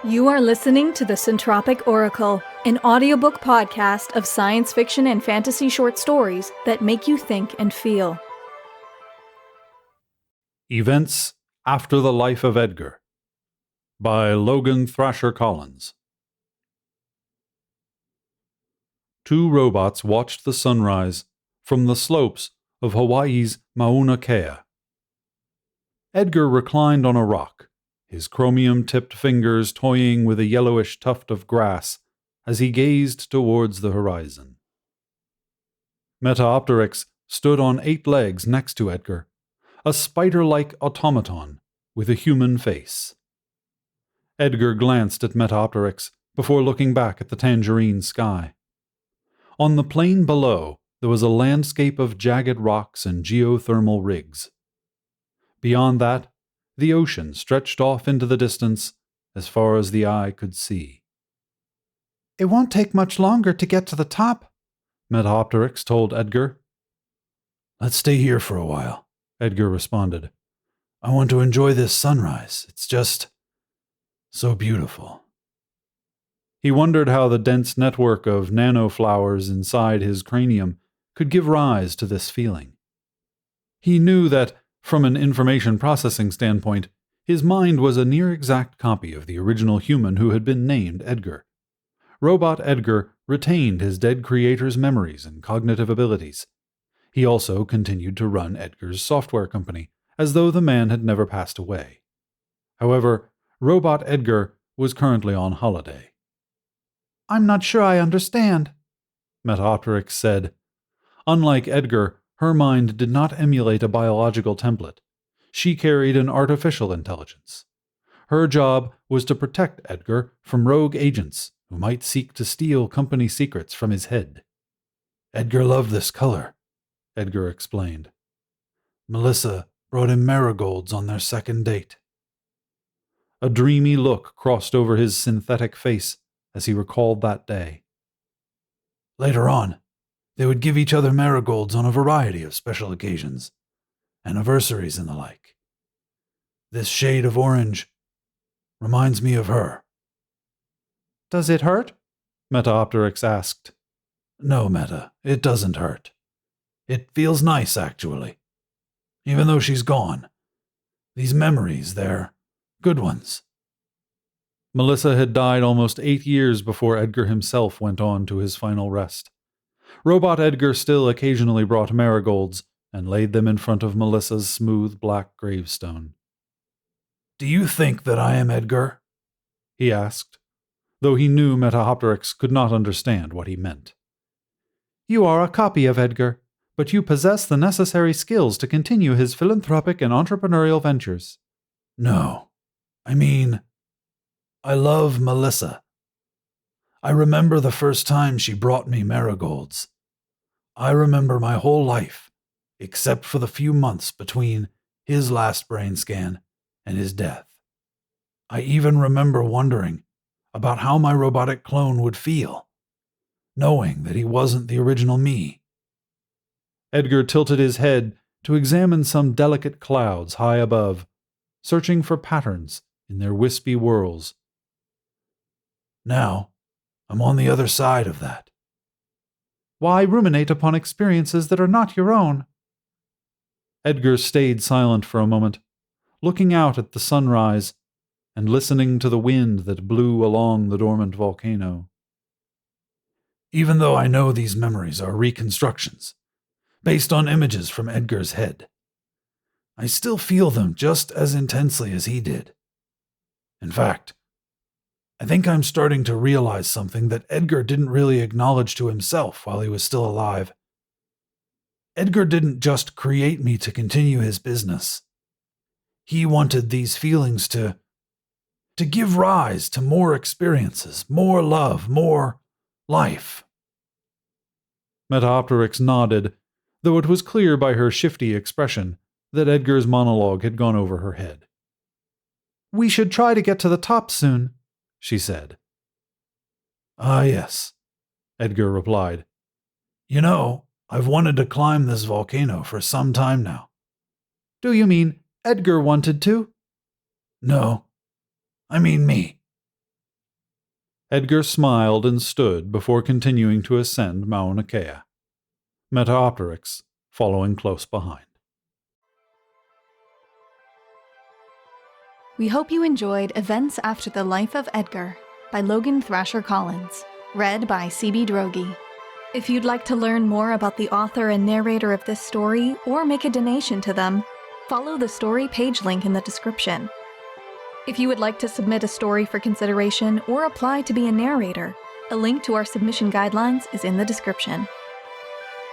You are listening to the Centropic Oracle, an audiobook podcast of science fiction and fantasy short stories that make you think and feel. Events After the Life of Edgar by Logan Thrasher Collins. Two robots watched the sunrise from the slopes of Hawaii's Mauna Kea. Edgar reclined on a rock, his chromium-tipped fingers toying with a yellowish tuft of grass as he gazed towards the horizon. Metaopteryx stood on 8 legs next to Edgar, a spider-like automaton with a human face. Edgar glanced at Metaopteryx before looking back at the tangerine sky. On the plain below, there was a landscape of jagged rocks and geothermal rigs. Beyond that, the ocean stretched off into the distance as far as the eye could see. "It won't take much longer to get to the top," Metaopteryx told Edgar. "Let's stay here for a while," Edgar responded. "I want to enjoy this sunrise. It's just so beautiful." He wondered how the dense network of nanoflowers inside his cranium could give rise to this feeling. He knew that, from an information processing standpoint, his mind was a near-exact copy of the original human who had been named Edgar. Robot Edgar retained his dead creator's memories and cognitive abilities. He also continued to run Edgar's software company, as though the man had never passed away. However, Robot Edgar was currently on holiday. "I'm not sure I understand," Metaopteryx said. Unlike Edgar, her mind did not emulate a biological template. She carried an artificial intelligence. Her job was to protect Edgar from rogue agents who might seek to steal company secrets from his head. "Edgar loved this color," Edgar explained. "Melissa brought him marigolds on their second date." A dreamy look crossed over his synthetic face as he recalled that day. Later on, they would give each other marigolds on a variety of special occasions, anniversaries and the like. This shade of orange reminds me of her. "Does it hurt?" Metaopteryx asked. "No, Meta, it doesn't hurt. It feels nice, actually. Even though she's gone. These memories, they're good ones." Melissa had died almost 8 years before Edgar himself went on to his final rest. Robot Edgar still occasionally brought marigolds and laid them in front of Melissa's smooth black gravestone. "Do you think that I am Edgar?" he asked, though he knew Metaopteryx could not understand what he meant. "You are a copy of Edgar, but you possess the necessary skills to continue his philanthropic and entrepreneurial ventures." "No. I mean, I love Melissa. I remember the first time she brought me marigolds. I remember my whole life, except for the few months between his last brain scan and his death. I even remember wondering about how my robotic clone would feel, knowing that he wasn't the original me." Edgar tilted his head to examine some delicate clouds high above, searching for patterns in their wispy whirls. "Now, I'm on the other side of that." "Why ruminate upon experiences that are not your own?" Edgar stayed silent for a moment, looking out at the sunrise and listening to the wind that blew along the dormant volcano. "Even though I know these memories are reconstructions, based on images from Edgar's head, I still feel them just as intensely as he did. In fact, I think I'm starting to realize something that Edgar didn't really acknowledge to himself while he was still alive. Edgar didn't just create me to continue his business. He wanted these feelings to give rise to more experiences, more love, more life." Metaopteryx nodded, though it was clear by her shifty expression that Edgar's monologue had gone over her head. "We should try to get to the top soon," she said. "Ah, yes," Edgar replied. "You know, I've wanted to climb this volcano for some time now." "Do you mean Edgar wanted to?" "No, I mean me. Edgar smiled and stood before continuing to ascend Mauna Kea, Metaopteryx following close behind. We hope you enjoyed Events After the Life of Edgar by Logan Thrasher Collins, read by CB Droege. If you'd like to learn more about the author and narrator of this story or make a donation to them, follow the story page link in the description. If you would like to submit a story for consideration or apply to be a narrator, a link to our submission guidelines is in the description.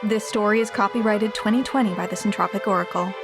This story is copyrighted 2020 by the Centropic Oracle.